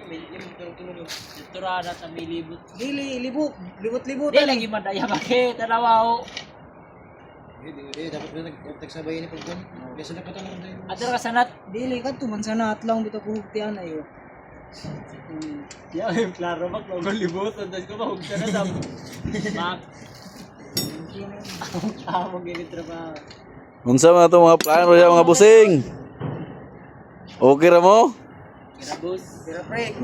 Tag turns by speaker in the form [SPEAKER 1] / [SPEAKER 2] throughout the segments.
[SPEAKER 1] Dito ra na may libot.
[SPEAKER 2] Dili, libot-libot.
[SPEAKER 1] Di lagi madaya bakit tanawa.
[SPEAKER 3] Hindi, dapat na nagtagsabay ni Pagkon. Kasi dapat na tayo.
[SPEAKER 1] Ato ka sanat.
[SPEAKER 2] Dili ka tuman sa naat lang bitaw ko hugtian ayo.
[SPEAKER 1] Ya, klaro mag libutan das ko mahugta na dam. Mak. Amo gini trabaho.
[SPEAKER 4] Unsa man to mga plano ya mga busing? Okay ra mo?
[SPEAKER 1] Kira bus.
[SPEAKER 2] Kira pre.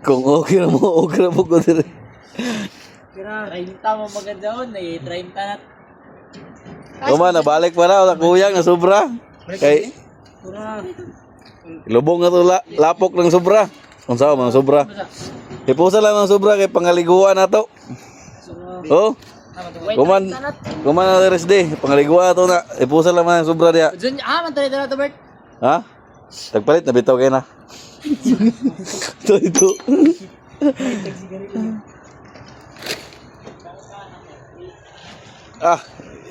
[SPEAKER 4] Kung okay ra mo ko dire.
[SPEAKER 2] Kira
[SPEAKER 1] 30 mo magandahon eh 30 na.
[SPEAKER 4] Kuma na balik pa na kuyang na sobra. Kay
[SPEAKER 2] pura
[SPEAKER 4] lubong na to lapok ng sobra. Unsa man sobra? Ipusa lang ng sobra kay pangaliguan na to. Oh. Kuman na res de pangaliguan to na. Ipusa lang man ng sobra dia.
[SPEAKER 1] Jun man tali na to Bert.
[SPEAKER 4] Ha? Tagpalit na bitaw kay na. Ito. Ah,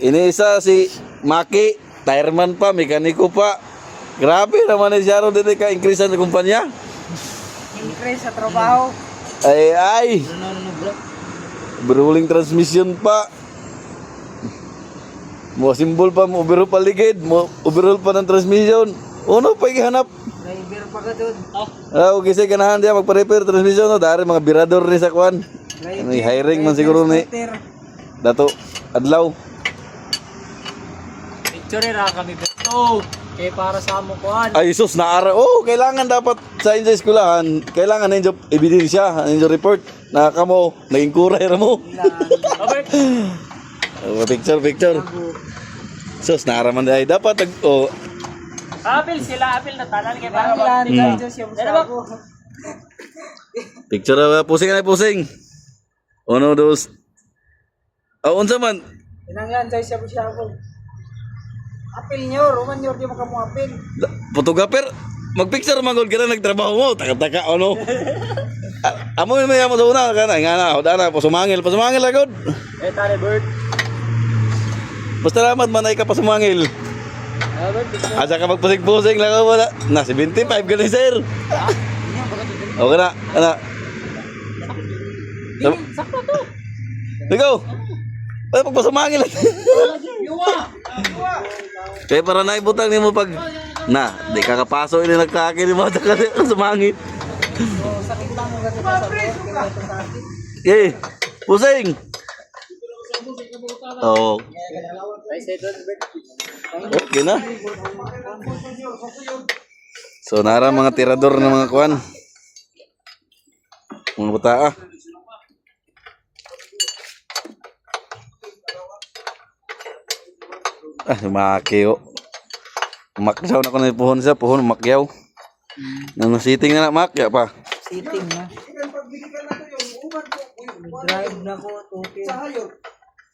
[SPEAKER 4] ini isa si Maki, tireman pa, mekaniko pa. Grabe naman ni Sharon dito ka increase sa kumpanya.
[SPEAKER 2] increase sa trabaho.
[SPEAKER 4] Ay. Berulling transmission pa. Mo simbol pa mo overhaul pa ligid, mo overhaul pa ng transmission. Uno pa ihanap.
[SPEAKER 2] Driver pa ka doon.
[SPEAKER 4] Okay say ganahan dia magpa-repair transmission no, dari mga birador ni sa kwan. May hiring man siguro ni Dato adlaw.
[SPEAKER 1] Picture ra kami Berto. Kay para sa amo kuan.
[SPEAKER 4] Ay sus naara. Oh, kailangan dapat sa inyo eskwelahan, kailangan ninyo ebidensya, ninyo report na kamo naging kuray ra mo.
[SPEAKER 1] Robert.
[SPEAKER 4] Picture. Sus naara man ay dapat
[SPEAKER 1] Apil na tanan kay para
[SPEAKER 2] Lan siya mo.
[SPEAKER 4] picture na pusing. Ono dos. Unsa man?
[SPEAKER 2] Inanglan siya mo. Apil nyo, Roman nyo, di mo ka mo apil.
[SPEAKER 4] Photographer, magpicture man gud ka nagtrabaho mo, taka ano. Amo may mo sa una kana ngana, dana pasumangil la gud.
[SPEAKER 1] Tare Bert.
[SPEAKER 4] Basta salamat man ay ka pasumangil. Asa ka magpusing-pusing lang mo na 75 galing sir. Okay na, ana.
[SPEAKER 1] Sakto to.
[SPEAKER 4] Ikaw. Ay pagpasumangil. Kaya para naibutang nimo pag na, di ka kapaso ini nagkaki ni mo ka sumangit.
[SPEAKER 2] Sakit lang mo gato sa sakit.
[SPEAKER 4] Eh, pusing. Oh. Okay na. So nara mga tirador ng mga kuan. Mga butaa. Makyo. Makyaw na ko na puhon siya, puhon makyaw. Nang sitting na makya pa.
[SPEAKER 2] Sitting na. Drive na ko, tuti.